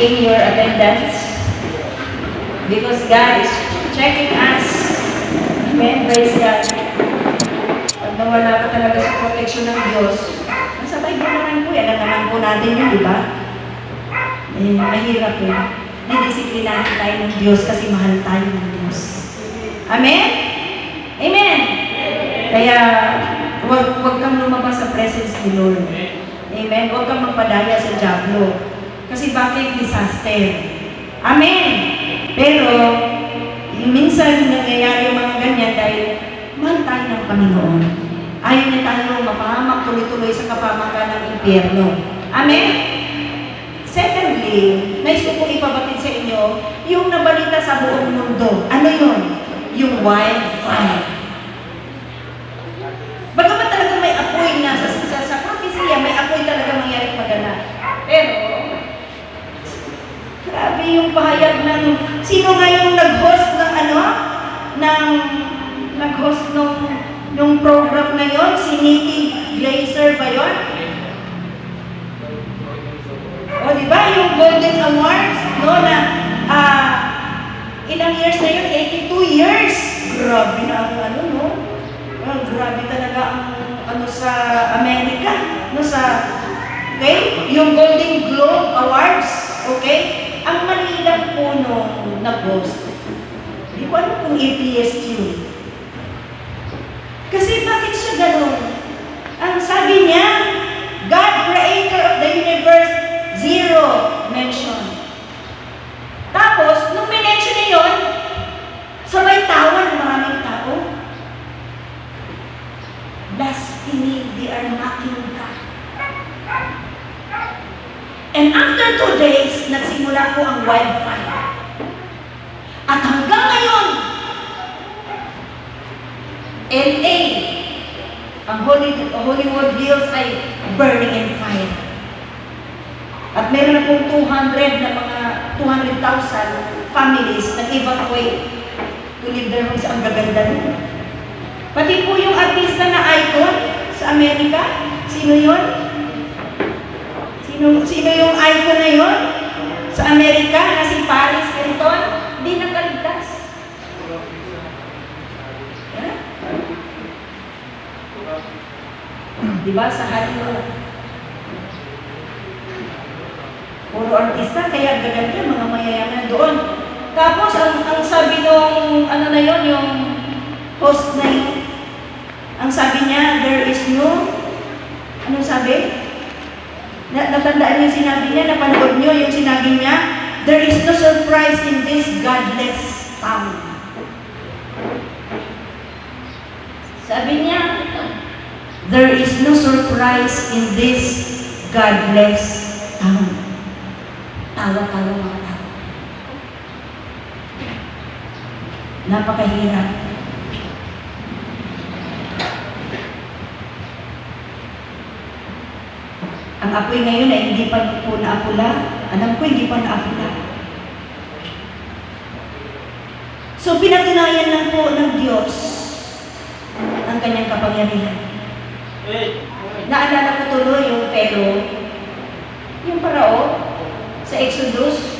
checking your attendance because God is checking us. Amen. Praise God. Pag nawala ka talaga sa protection ng Diyos, nasabay mo naman po. Alam naman po natin yun, di ba? Mahirap yun. Didisiplinahin tayo ng Diyos kasi mahal tayo ng Diyos. Amen? Amen? Kaya, huwag kang lumabas sa presence ni Lord. Amen? Huwag kang magpadaya sa diablo. Kasi bakit disaster? Amen? Pero, minsan nangyayari yung mga ganyan dahil mahal tayo ng Panginoon. Ayaw niya tayo mapahamak tuloy-tuloy sa kapamakan ng impyerno. Amen? Secondly, nais ko pong ipabatid sa inyo yung nabalita sa buong mundo. Ano yun? Yung wildfire. Bagamat talaga may apoy na sa propesya, may apoy talaga mangyaring magana. Pero, grabe yung pahayag ng, sino nga yung nag-host ng nag-host nung program na yon? Si Nikki Glaser ba yun? O diba, yung Golden Awards, no, na ilang years na yun? 82 years! Grabe na ang no? Grabe talaga ang sa Amerika, no, okay? Yung Golden Globe Awards, okay? Ang mali lang po nung nag-host. Hindi ko alam kung ABS yun. Kasi bakit siya ganun? Ang sabi niya, God, creator of the universe, zero mention. Tapos, nung minention niya yun, sabay tawa ng maraming tao. Blasphemy, they are mocking God. And after 2 days, nagsimula po ang wildfire. At hanggang ngayon, LA, ang Hollywood Hills ay burning in fire. At meron na pong 200,000 families nag-evacuate to leave their homes. Ang gaganda nun. Pati po yung artista na icon sa Amerika, sino yun? Sino yung icon na yun? Sa Amerika, na si Paris Hilton, hindi nakaligtas. Yeah? Diba? Sa Hollywood. Puro artista, kaya gaganda, mga mayayaman doon. Tapos, ang sabi nung, yung host na yun, ang sabi niya, there is no, anong sabi? Natandaan yung sinabi niya, napanood niyo yung sinabi niya, there is no surprise in this godless town. Sabi niya, there is no surprise in this godless town. Tawa-tawa mga tao. Napakahirap. Ang apoy ngayon ay hindi pa po naapula. Alam ko, hindi pa naapula. So, pinatunayan lang po ng Diyos ang kanyang kapangyarihan. Naalala ko tuloy yung Pharaoh, yung Parao, sa Exodus,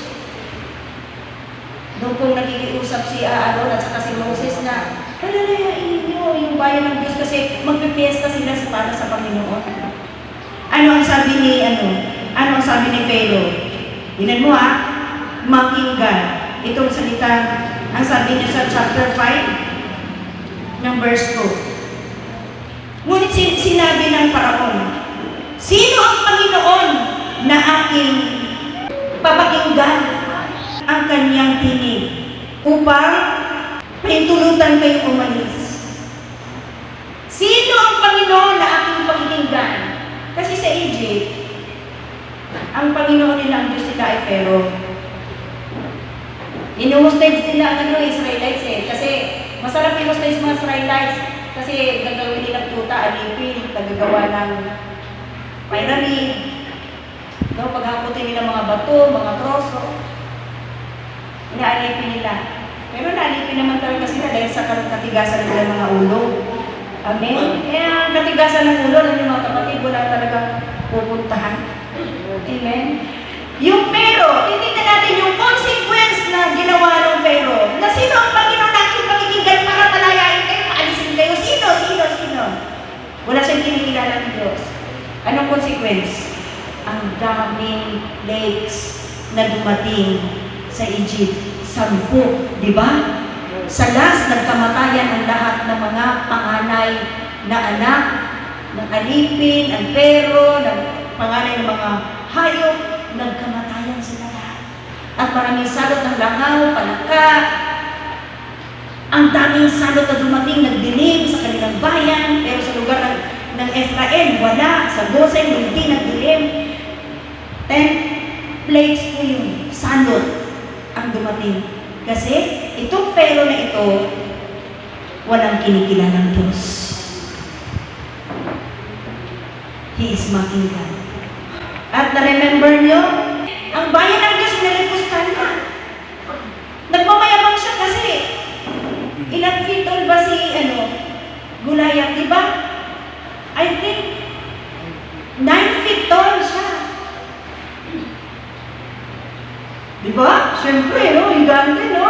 doon pong nakikiusap si Aaron at saka si Moses na palalayain niyo yung bayan ng Diyos kasi magpipiesta sila para sa Panginoon. Ano ang sabi ni Pharaoh? Tingnan mo mocking God. Itong salita, ang sabi niya sa chapter 5 ng verse 2. Ngunit sinabi ng Paraon, sino ang Panginoon na aking papakinggan ang kanyang tinig upang pahintulutan kayong umalis? Sino ang Panginoon na aking pakikinggan? Kasi sa Egypt, ang Panginoon nila ang Diyos nila ay Pharaoh. Inuhostage nila ang Israelites Kasi masarap i-hostage mga Israelites kasi gagawin nilang tuta, alipin, tagagawa ng pyramid. No, paghakutin nila mga bato, mga troso. Inaalipin nila. Pero naalipin naman talaga sila dahil sa katigasan ng mga ulo. Amen? Kaya ang katigasan ng ulo ng mga kapatid, wala talagang pupuntahan. Amen? Yung pero, hindi Wala siyang kinikilala ng Diyos. Anong consequence? Ang daming plagues na dumating sa Egypt. 10, di ba? Sa last, nagkamatayan ang lahat ng mga panganay na anak, ng alipin, ang pero, ng panganay ng mga hayop, nagkamatayan sila lahat. At maraming salot ng langaw, palaka, ang daming salot na dumating, nagdilim sa kanilang bayan, pero sa lugar ng Israel, wala. Sa Gosen, hindi nagdilim. 10 plagues po yung salot ang dumating. Kasi itong pero na ito, walang kinikilalang Diyos. He is mocking God. At na-remember nyo, ang bayan ng Diyos nalipusta na. Nagmamayabang siya kasi ilang feet tall ba si Goliath, di ba? I think 9 feet tall siya. Di ba? Siyempre, no? Higante, no?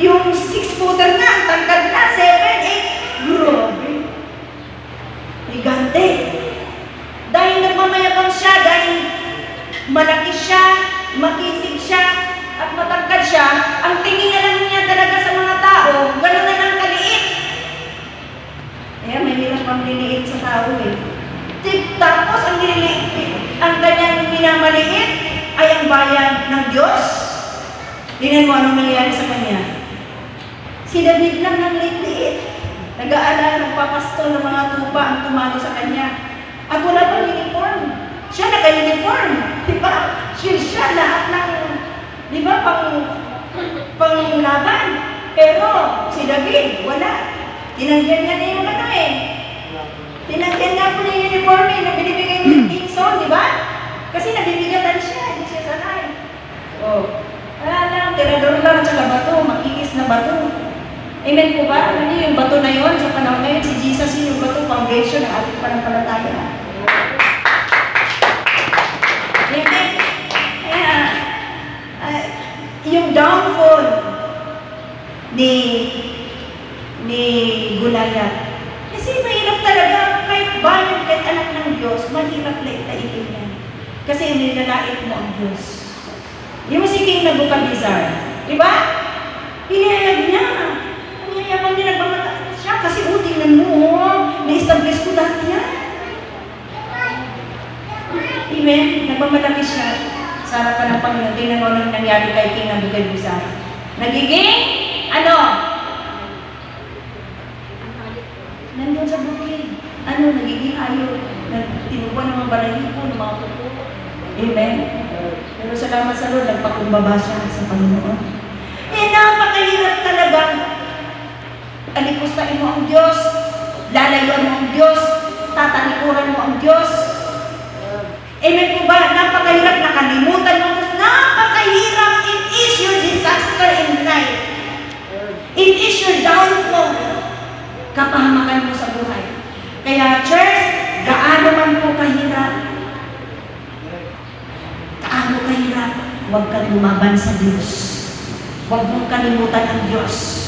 Yung 6-footer na, ang tangkad na, 7, 8. Grabe. Higante. Dahil nagmamayabang siya, dahil malaki siya, makisig siya, at matangkad siya, ang tingin na lang niya talaga sa mga tao, gano'n na lang kaliit. Kaya may hirap pang liliit sa tao eh. Tapos ang kanyang minamaliit ay ang bayan ng Diyos. Tingnan mo anong nangyari sa kanya. Si David lang ng liit-liit. Nag-aalala, nagpapasto ng mga tupa ang tumalo sa kanya. At wala pang uniform. Siya naka-uniform. Diba? Siya lahat ng, di ba, pang-laban. Pero si David, wala. Tinanggihan niya na yung Tinanggihan nga po niya yung uniform na binibigay ng King Saul, di ba? Kasi nabibigatan siya, hindi siya sanay. Wala lang, tirador lang at saka bato, makikis na bato. Amen po ba? Ano yung bato na yun? Sa panahon ngayon, si Jesus yung bato, foundation ng ating panampalataya. Amen. Kaya, yung downfall ni Goliath. Kasi mahirap talaga, kahit bayan, kahit anak ng Diyos, mahirap laitin yan. Kasi nilalait mo ang Diyos. Yung si King Nebuchadnezzar, di ba? Pinayag niya. Ang yayabang niya, nagmamataas siya. Kasi tingnan mo, na-establish ko lahat yan. Amen? Nagmamalaki siya sa harapan ng Panginoon. Tingnan mo nang nangyari kay King Nebuchadnezzar. Nagiging, nandun sa bukid. Nagiging ayaw. Tinubuan ng mga balahipo, ng mga kuko. Amen? Pero salamat sa Lord, nagpakumbaba siya sa Panginoon. Napakahirap talagang alipustahin mo ang Diyos, lalayuan mo ang Diyos, tatalikuran mo ang Diyos. Amen po ba? Napakahirap, nakalimutan mo ang Diyos. Napakahirap. It is your disaster in life. It is your downfall. Kapahamakan mo sa buhay. Kaya, church, gaano man po kahirap, huwag kang lumaban sa Diyos. Huwag mong kalimutan ang Diyos.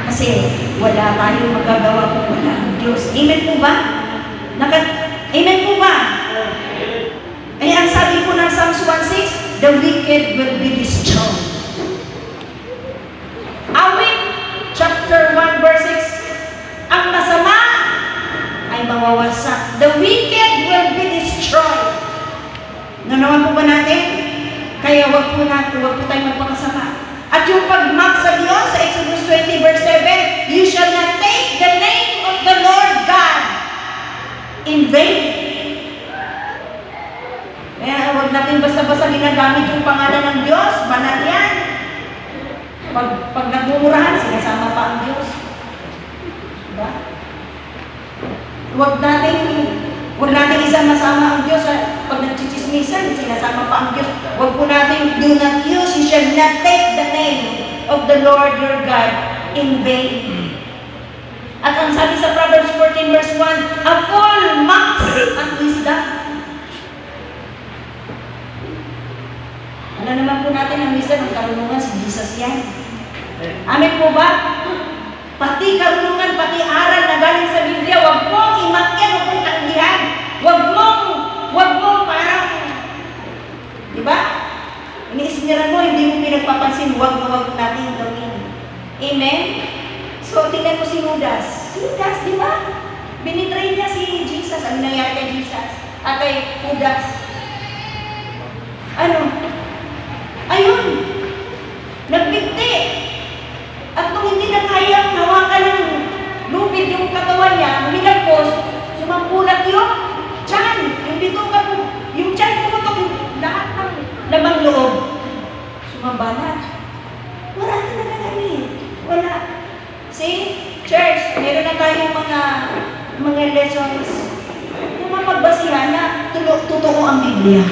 Kasi wala tayong magagawa kung wala ang Diyos. Amen po ba? Amen po ba? Kaya ang sabi po ng Psalms 1:6, the wicked will be destroyed. Awit, chapter 1, verse 6, ang masama ay mawawasak. The wicked will be destroyed. Nanawan po ba natin? Kaya huwag po tayong magpakasama. At yung pag-mark sa Diyos, sa Exodus 20 verse 7, you shall not take the name of the Lord God in vain. Kaya huwag natin basta-basta ginagamit yung pangalan ng Diyos, banal yan. Pag nagmumurahan, sinasama pa ang Diyos. Diba? Huwag natin isama-sama ang Diyos. Pag nagchichismisan, sinasama pa ang Diyos. Huwag po natin, do not use, you shall not take the name of the Lord your God in vain. At ang sabi sa Proverbs 14 verse 1, a fool mocks at wisdom. Ano naman po natin ang wisdom, ang karunungan, si Jesus yan. Amen po ba? Pati karunungan, pati aral na galing sa Biblia, huwag mong imakyan, huwag mong tanggihan. Huwag mong parang, di ba? Iniismiran mo, hindi mo pinagpapansin, huwag natin gawin. Amen? So, tingnan mo si Judas. Si Judas, di ba? Binitray niya si Jesus. Ano nangyari kay Jesus? At kay Judas. Ano? Ayun. Nagbigti. At nung hindi na kayang hawakan ng lupit yung katawan niya, minagpos, sumampulat yung tiyan. Yung bituka mo, yung tiyan pumutok, lahat ng labang loob. Sumabalat. Wala na nagagamit. Wala. See? Church, meron na tayong mga lessons na mapagbasihan na totoo ang Biblia.